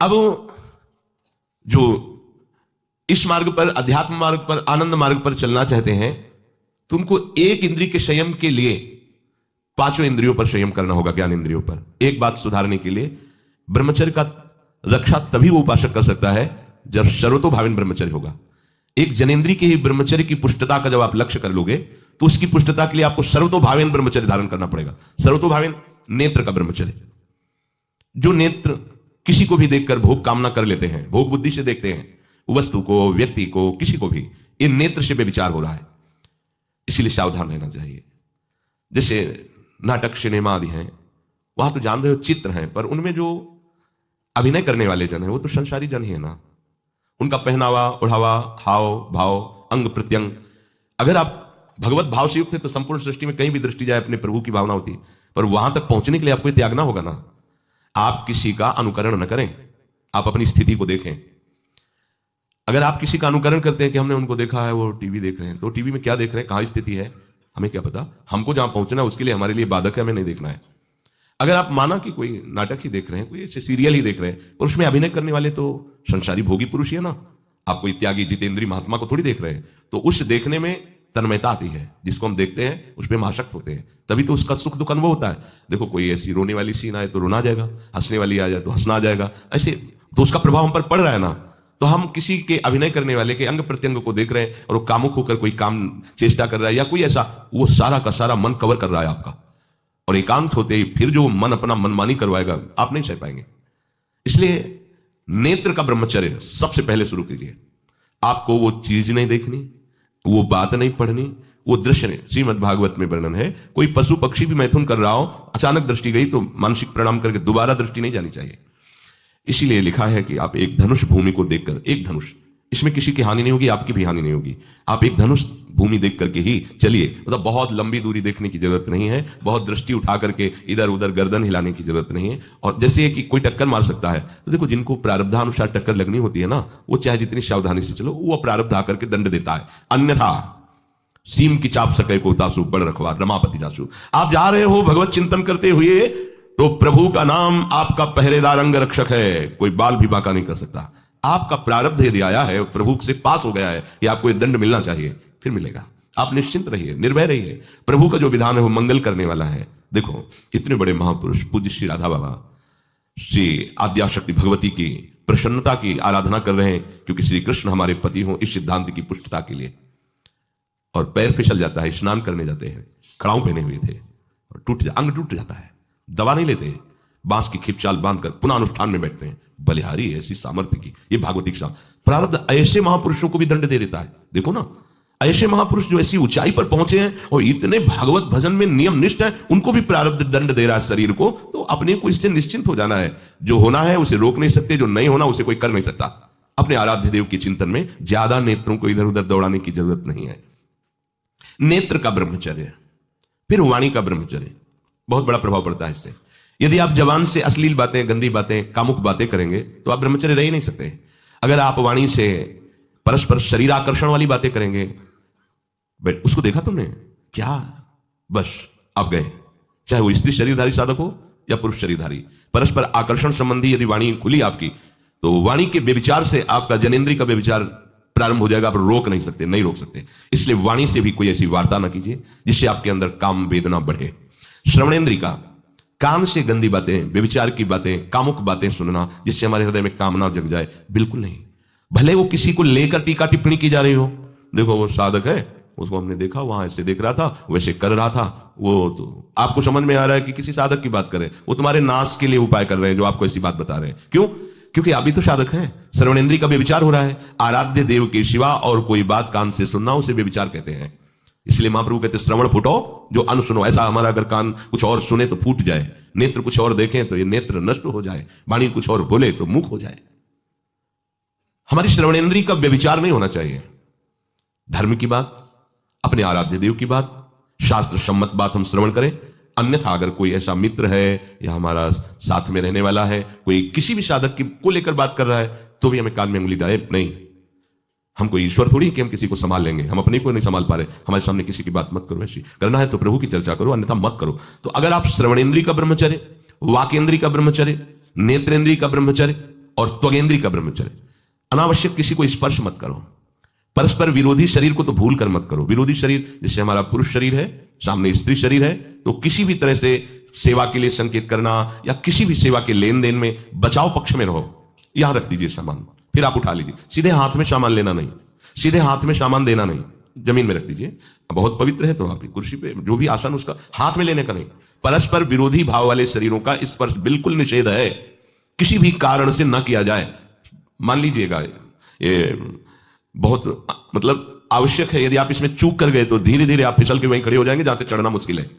अब जो इस मार्ग पर, अध्यात्म मार्ग पर, आनंद मार्ग पर चलना चाहते हैं तो उनको एक इंद्रिय के संयम के लिए पांचों इंद्रियों पर संयम करना होगा, ज्ञान इंद्रियों पर। एक बात सुधारने के लिए, ब्रह्मचर्य का रक्षा तभी वो उपासक कर सकता है जब सर्वतोभावेन ब्रह्मचर्य होगा। एक जनेन्द्रीय के ही ब्रह्मचर्य की पुष्टता का जब आप लक्ष्य कर लोगे तो उसकी पुष्टता के लिए आपको सर्वतोभावेन ब्रह्मचर्य धारण करना पड़ेगा। सर्वतोभावेन नेत्र का ब्रह्मचर्य, जो नेत्र किसी को भी देखकर भोग कामना कर लेते हैं, भोग बुद्धि से देखते हैं वस्तु को, व्यक्ति को, किसी को भी, ये नेत्र से व्यभिचार हो रहा है, इसीलिए सावधान रहना चाहिए। जैसे नाटक, सिनेमा आदि हैं, वहां तो जान रहे हो चित्र हैं, पर उनमें जो अभिनय करने वाले जन हैं वो तो संसारी जन ही है ना। उनका पहनावा, ओढ़ावा, हाव भाव, अंग प्रत्यंग, अगर आप भगवत भाव से युक्त है तो संपूर्ण सृष्टि में कहीं भी दृष्टि जाए अपने प्रभु की भावना होती है, पर वहां तक पहुंचने के लिए आपको त्यागना होगा ना। आप किसी का अनुकरण न करें, आप अपनी स्थिति को देखें। अगर आप किसी का अनुकरण करते हैं कि हमने उनको देखा है वो टीवी देख रहे हैं, तो टीवी में क्या देख रहे हैं, कहां स्थिति है, हमें क्या पता। हमको जहां पहुंचना है उसके लिए हमारे लिए बाधक है, हमें नहीं देखना है। अगर आप माना कि कोई नाटक ही देख रहे हैं, कोई ऐसे सीरियल ही देख रहे हैं, और उसमें अभिनय करने वाले तो संसारी भोगी पुरुष ही है ना, आप कोई त्यागी जितेंद्रीय महात्मा को थोड़ी देख रहे हैं, तो उस देखने में तन्मयता आती है। जिसको हम देखते हैं उस पर हम आसक्त होते हैं, तभी तो उसका सुख दुख अनुभव होता है। देखो कोई ऐसी रोने वाली सीन आए तो रोना आ जाएगा, हंसने वाली आ जाए तो हंसना आ जाएगा, ऐसे तो उसका प्रभाव हम पर पड़ रहा है ना। तो हम किसी के अभिनय करने वाले के अंग प्रत्यंग को देख रहे हैं और वो कामुक होकर कोई काम चेष्टा कर रहा है या कोई ऐसा, वो सारा का सारा मन कवर कर रहा है आपका, और एकांत होते ही फिर जो मन अपना मनमानी करवाएगा आप नहीं सह पाएंगे। इसलिए नेत्र का ब्रह्मचर्य सबसे पहले शुरू कीजिए। आपको वो चीज नहीं देखनी, वो बात नहीं पढ़नी, वो दृश्य नहीं। श्रीमद् भागवत में वर्णन है, कोई पशु पक्षी भी मैथुन कर रहा हो, अचानक दृष्टि गई तो मानसिक प्रणाम करके दोबारा दृष्टि नहीं जानी चाहिए। इसीलिए लिखा है कि आप एक धनुष भूमि को देखकर, एक धनुष, इसमें किसी की हानि नहीं होगी, आपकी भी हानि नहीं होगी, आप एक धनुष भूमि देख करके ही चलिए। मतलब बहुत लंबी दूरी देखने की जरूरत नहीं है, बहुत दृष्टि उठा करके इधर उधर गर्दन हिलाने की जरूरत नहीं है। और जैसे कि कोई टक्कर मार सकता है, तो देखो जिनको प्रारब्धानुसार टक्कर लगनी होती है ना, वो चाहे जितनी सावधानी से चलो, वो प्रारब्ध आकर के दंड देता है। अन्यथा सीम की चाप सके को तासु बड़ रखवार रमापति जासु। आप जा रहे हो भगवत चिंतन करते हुए, तो प्रभु का नाम आपका पहरेदार अंग रक्षक है, कोई बाल भी बांका नहीं कर सकता। आपका प्रारब्ध यदि आया है, प्रभु से पास हो गया है कि आपको ये दंड मिलना चाहिए, फिर मिलेगा। आप निश्चिंत रहिए, निर्भय रहिए। प्रभु का जो विधान है वो मंगल करने वाला है। देखो इतने बड़े महापुरुष पूज्य श्री राधा बाबा, श्री आद्याशक्ति भगवती की प्रसन्नता की आराधना कर रहे हैं, क्योंकि श्री कृष्ण हमारे पति हों, इस सिद्धांत की पुष्टता के लिए। और पैर फिसल जाता है, स्नान करने जाते हैं, खड़ाऊ पहने हुए थे और अंग टूट जाता है, दवा नहीं लेते, बांस की खिपचाल बांधकर पुनः अनुष्ठान में बैठते हैं। बलिहारी ऐसी सामर्थ्य की, ये भागवतिक प्रारब्ध ऐसे महापुरुषों को भी दंड दे देता है। देखो ना, ऐसे महापुरुष जो ऐसी ऊंचाई पर पहुंचे हैं और इतने भागवत भजन में नियम निष्ठ है, उनको भी प्रारब्ध दंड दे रहा है शरीर को। तो अपने को इससे निश्चिंत हो जाना है। जो होना है उसे रोक नहीं सकते, जो नहीं होना उसे कोई कर नहीं सकता। अपने आराध्य देव के चिंतन में ज्यादा नेत्रों को इधर उधर दौड़ाने की जरूरत नहीं है। नेत्र का ब्रह्मचर्य, फिर वाणी का ब्रह्मचर्य, बहुत बड़ा प्रभाव पड़ता है इससे। यदि आप जवान से अश्लील बातें, गंदी बातें, कामुक बातें करेंगे तो आप ब्रह्मचर्य रह ही नहीं सकते। अगर आप वाणी से परस्पर शरीर आकर्षण वाली बातें करेंगे, बट उसको देखा तुमने क्या, बस आप गए। चाहे वो स्त्री शरीरधारी साधक हो या पुरुष शरीरधारी, परस्पर आकर्षण संबंधी यदि वाणी खुली आपकी, तो वाणी के व्यभिचार से आपका जनेन्द्रिय का व्यभिचार प्रारंभ हो जाएगा। आप रोक नहीं सकते, नहीं रोक सकते। इसलिए वाणी से भी कोई ऐसी वार्ता ना कीजिए जिससे आपके अंदर काम वेदना बढ़े। श्रवणेन्द्रिय का, कान से गंदी बातें, व्यभिचार की बातें, कामुक बातें सुनना जिससे हमारे हृदय में कामना जग जाए, बिल्कुल नहीं। भले वो किसी को लेकर टीका टिप्पणी की जा रही हो, देखो वो साधक है, उसको हमने देखा वहां ऐसे देख रहा था, वैसे कर रहा था, वो तो आपको समझ में आ रहा है कि किसी साधक की बात करें, वो तुम्हारे नाश के लिए उपाय कर रहे हैं जो आपको ऐसी बात बता रहे हैं। क्यों? क्योंकि आप भी तो साधक हैं। श्रवणेन्द्रिय का व्यभिचार हो रहा है। आराध्य देव के सिवा और कोई बात कान से सुनना उसे व्यभिचार कहते हैं। इसलिए महाप्रभु कहते श्रवण फुटो जो अन सुनो। ऐसा हमारा अगर कान कुछ और सुने तो फूट जाए, नेत्र कुछ और देखें तो ये नेत्र नष्ट हो जाए, वाणी कुछ और बोले तो मुख हो जाए। हमारी श्रवणेन्द्रिय का व्यभिचार नहीं होना चाहिए। धर्म की बात, अपने आराध्य देव की बात, शास्त्र सम्मत बात हम श्रवण करें। अन्यथा अगर कोई ऐसा मित्र है या हमारा साथ में रहने वाला है, कोई किसी भी साधक को लेकर बात कर रहा है, तो भी हमें कान में उंगली डाले नहीं। हम कोई ईश्वर थोड़ी कि हम किसी को संभाल लेंगे, हम अपने को नहीं संभाल पा रहे। हमारे सामने किसी की बात मत करो, ऐसी करना है तो प्रभु की चर्चा करो, अन्यथा मत करो। तो अगर आप श्रवणेन्द्रिय का ब्रह्मचर्य, वाकेन्द्रिय का ब्रह्मचर्य, नेत्रेंद्रिय का ब्रह्मचर्य और त्वगेंद्री का ब्रह्मचर्य, अनावश्यक किसी को स्पर्श मत करो। परस्पर विरोधी शरीर को तो भूल कर मत करो। विरोधी शरीर जैसे हमारा पुरुष शरीर है, सामने स्त्री शरीर है, तो किसी भी तरह से सेवा के लिए संकेत करना या किसी भी सेवा के लेन देन में बचाव पक्ष में रहो। यहां रख दीजिए सामान, फिर आप उठा लीजिए। सीधे हाथ में सामान लेना नहीं, सीधे हाथ में सामान देना नहीं, जमीन में रख दीजिए। बहुत पवित्र है तो आप कुर्सी पे जो भी आसन उसका हाथ में लेने का नहीं। परस्पर विरोधी भाव वाले शरीरों का स्पर्श बिल्कुल निषेध है, किसी भी कारण से ना किया जाए। मान लीजिएगा ये बहुत मतलब आवश्यक है, यदि आप इसमें चूक कर गए तो धीरे धीरे आप फिसल के वहीं खड़े हो जाएंगे जहां से चढ़ना मुश्किल है।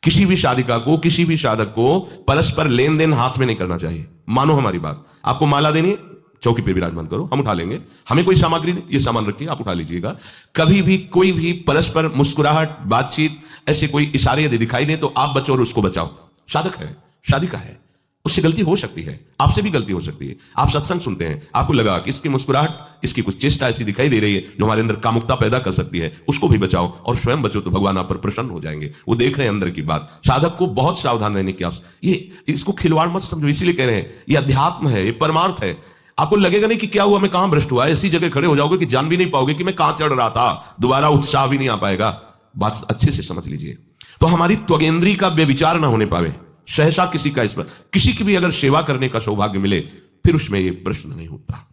किसी भी शादिका को, किसी भी साधक को परस्पर लेन देन हाथ में नहीं करना चाहिए। मानो हमारी बात, आपको माला देनी है, चौकी पे विराजमान करो, हम उठा लेंगे। हमें कोई सामग्री, ये सामान रखिए, आप उठा लीजिएगा। कभी भी कोई भी परस्पर मुस्कुराहट, बातचीत, ऐसे कोई इशारे यदि दिखाई दे तो आप बचो और उसको बचाओ। साधक है, शादिका है, उससे गलती हो सकती है, आपसे भी गलती हो सकती है। आप सत्संग सुनते हैं, आपको लगा कि इसकी मुस्कुराहट, इसकी कुछ चेष्टा ऐसी दिखाई दे रही है जो हमारे अंदर कामुकता पैदा कर सकती है, उसको भी बचाओ और स्वयं बचो, तो भगवान आप पर प्रसन्न हो जाएंगे। वो देख रहे हैं अंदर की बात। साधक को बहुत सावधान रहने की आवश्यकता। ये इसको खिलवाड़ मत समझो, इसीलिए कह रहे हैं ये अध्यात्म है, ये परमार्थ है। आपको लगेगा नहीं कि क्या हुआ, मैं कहां भ्रष्ट हुआ, ऐसी जगह खड़े हो जाओगे कि जान भी नहीं पाओगे कि मैं कहां चढ़ रहा था, दोबारा उत्साह भी नहीं आ पाएगा। बात अच्छे से समझ लीजिए। तो हमारी त्वगेंद्री का व्यभिचार ना होने पावे, सहसा किसी का इस पर, किसी की भी अगर सेवा करने का सौभाग्य मिले, फिर उसमें ये प्रश्न नहीं उठता।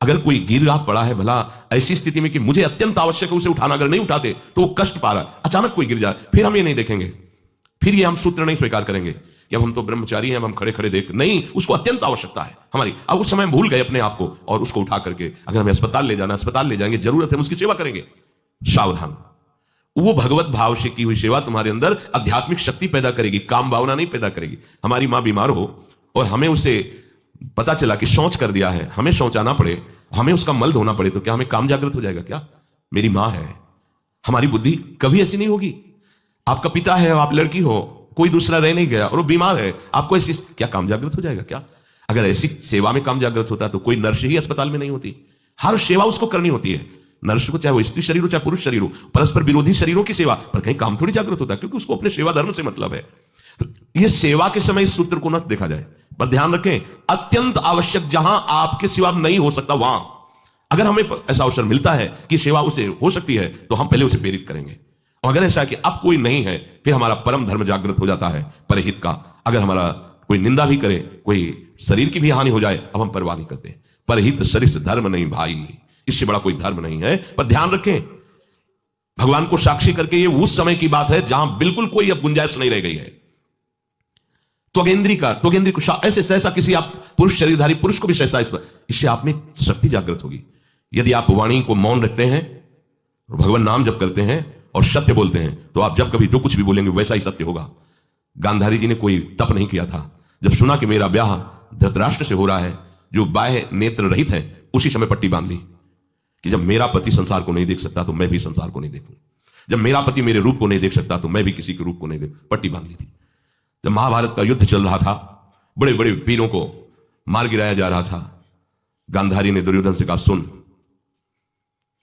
अगर कोई गिर रहा पड़ा है, भला ऐसी स्थिति में कि मुझे अत्यंत आवश्यक है उसे उठाना, अगर नहीं उठाते तो वो कष्ट पा रहा है, अचानक कोई गिर जाए, फिर हम ये नहीं देखेंगे, फिर ये हम सूत्र नहीं स्वीकार करेंगे कि अब हम तो ब्रह्मचारी हैं, अब हम खड़े खड़े देख नहीं। उसको अत्यंत आवश्यकता है हमारी। अब उस समय भूल गए अपने आप को और उसको उठा करके अगर हमें अस्पताल ले जाना, अस्पताल ले जाएंगे, जरूरत है हम उसकी सेवा करेंगे। सावधान, वो भगवत भाव से की हुई सेवा तुम्हारे अंदर आध्यात्मिक शक्ति पैदा करेगी, काम भावना नहीं पैदा करेगी। हमारी मां बीमार हो और हमें उसे पता चला कि शौच कर दिया है, हमें शौचाना पड़े, हमें उसका मल धोना पड़े, तो क्या हमें काम जागृत हो जाएगा? क्या मेरी मां है, हमारी बुद्धि कभी ऐसी नहीं होगी। आपका पिता है, आप लड़की हो, कोई दूसरा रह नहीं गया और वो बीमार है, आपको ऐसी क्या काम जागृत हो जाएगा? क्या अगर ऐसी सेवा में काम जागृत होता तो कोई नर्स ही अस्पताल में नहीं होती। हर सेवा उसको करनी होती है, नर्स को, चाहे वो स्त्री शरीर हो चाहे पुरुष शरीर हो। परस्पर विरोधी शरीरों की सेवा पर कहीं काम थोड़ी जागृत होता है, क्योंकि उसको अपने सेवा धर्म से मतलब है। तो ये सेवा के समय इस सूत्र को न देखा जाए, पर ध्यान रखें, अत्यंत आवश्यक जहां आपके सिवा नहीं हो सकता, वहां अगर हमें ऐसा अवसर मिलता है कि सेवा उसे हो सकती है, तो हम पहले उसे प्रेरित करेंगे। और अगर ऐसा है कि अब कोई नहीं है, फिर हमारा परम धर्म जागृत हो जाता है परहित का। अगर हमारा कोई निंदा भी करे, कोई शरीर की भी हानि हो जाए, अब हम परवाह नहीं करते। परहित शरीर से धर्म नहीं भाई, इससे बड़ा कोई धर्म नहीं है। पर ध्यान रखें, भगवान को साक्षी करके ये उस समय की बात है जहां बिल्कुल कोई अब गुंजाइश नहीं रह गई है। त्वगेंद्री को ऐसे सहसा किसी आप पुरुष शरीरधारी पुरुष को भी सहसा, इससे आप में शक्ति जागृत होगी। यदि आप वाणी को मौन रखते हैं, भगवान नाम जप करते हैं और सत्य बोलते हैं, तो आप जब कभी जो कुछ भी बोलेंगे वैसा ही सत्य होगा। गांधारी जी ने कोई तप नहीं किया था। जब सुना कि मेरा ब्याह धृतराष्ट्र से हो रहा है, जो बाह्य नेत्र रहित है, उसी समय पट्टी बांध ली कि जब मेरा पति संसार को नहीं देख सकता तो मैं भी संसार को नहीं देखूं। जब मेरा पति मेरे रूप को नहीं देख सकता तो मैं भी किसी के रूप को नहीं देख, पट्टी बांध ली थी। जब महाभारत का युद्ध चल रहा था, बड़े बड़े वीरों को मार गिराया जा रहा था, गांधारी ने दुर्योधन से कहा, सुन,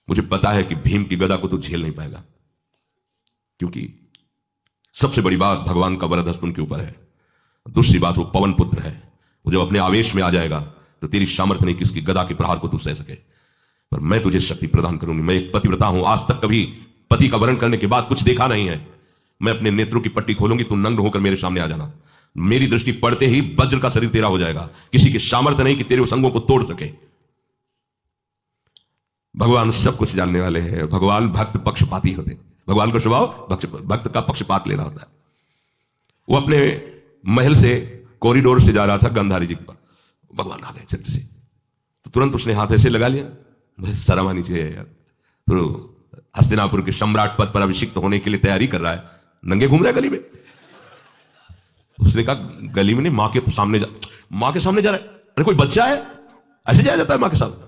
मुझे पता है कि भीम की गदा को तू झेल नहीं पाएगा, क्योंकि सबसे बड़ी बात भगवान का वरद हस्त उनके ऊपर है। दूसरी बात, वो पवन पुत्र है, वो जब अपने आवेश में आ जाएगा तो तेरी सामर्थ्य नहीं कि उसकी गदा के प्रहार को तू सह सके, पर मैं तुझे शक्ति प्रदान करूंगी। मैं एक पतिव्रता हूं, आज तक कभी पति का वरण करने के बाद कुछ देखा नहीं है। मैं अपने नेत्रों की पट्टी खोलूंगी, तू नग्न होकर मेरे सामने आ जाना। मेरी दृष्टि पड़ते ही वज्र का शरीर तेरा हो जाएगा, किसी की सामर्थ्य नहीं कि तेरे संगों को तोड़ सके। भगवान सब कुछ जानने वाले हैं। भगवान भक्त पक्षपाती होते हैं। भगवान का स्वभाव भक्त का पक्षपात लेना होता है। वो अपने महल से कॉरिडोर से जा रहा था गांधारी जी के पास, भगवान आ गए झट से, तो तुरंत उसने हाथ ऐसे लगा लिया, मुझे शर्म आनी चाहिए यार। तो हस्तिनापुर के सम्राट पद पर अभिषिक्त होने के लिए तैयारी कर रहा है, नंगे घूम रहा है गली में। उसने कहा, गली में नहीं, मां के सामने जा रहा है। अरे कोई बच्चा है, ऐसे जाया जाता है मां के सामने?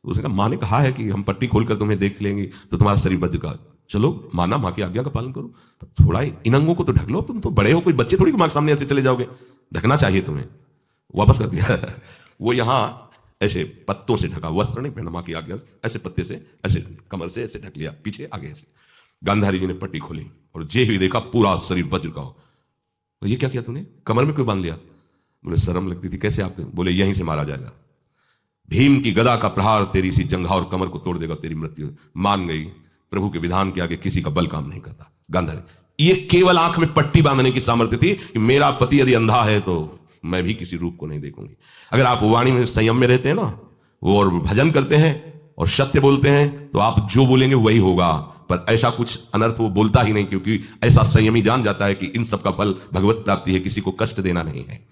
उसने कहा, मां ने कहा है कि हम पट्टी खोलकर तुम्हें देख लेंगे तो तुम्हारा शरीर बच का, चलो माना, मां की आज्ञा का पालन करो, तो थोड़ा इन अंगों को तो ढक लो, तुम तो बड़े हो, कोई बच्चे थोड़ी मां के सामने ऐसे चले जाओगे, ढकना चाहिए तुम्हें। वापस कर दिया। वो यहां ऐसे पत्तों से ढका, वस्त्र नहीं पहना, मां की आज्ञा, ऐसे पत्ते से, ऐसे कमर से ऐसे ढक लिया, पीछे आगे ऐसे। गांधारी जी ने पट्टी खोली और जे ही देखा पूरा शरीर वज्र का हो। तो ये क्या किया तूने, कमर में क्यों बांध लिया? बोले शर्म लगती थी। कैसे आपके? बोले यहीं से मारा जाएगा। भीम की गदा का प्रहार तेरी सी जंघा और कमर को तोड़ देगा, तेरी मृत्यु मान गई। प्रभु के विधान के आगे किसी का बल काम नहीं करता। गांधारी, ये केवल आंख में पट्टी बांधने की सामर्थ्य थी कि मेरा पति यदि अंधा है तो मैं भी किसी रूप को नहीं देखूंगी। अगर आप वाणी में संयम में रहते हैं ना, वो और भजन करते हैं और सत्य बोलते हैं, तो आप जो बोलेंगे वही होगा। पर ऐसा कुछ अनर्थ वो बोलता ही नहीं, क्योंकि ऐसा संयमी जान जाता है कि इन सब का फल भगवत प्राप्ति है, किसी को कष्ट देना नहीं है।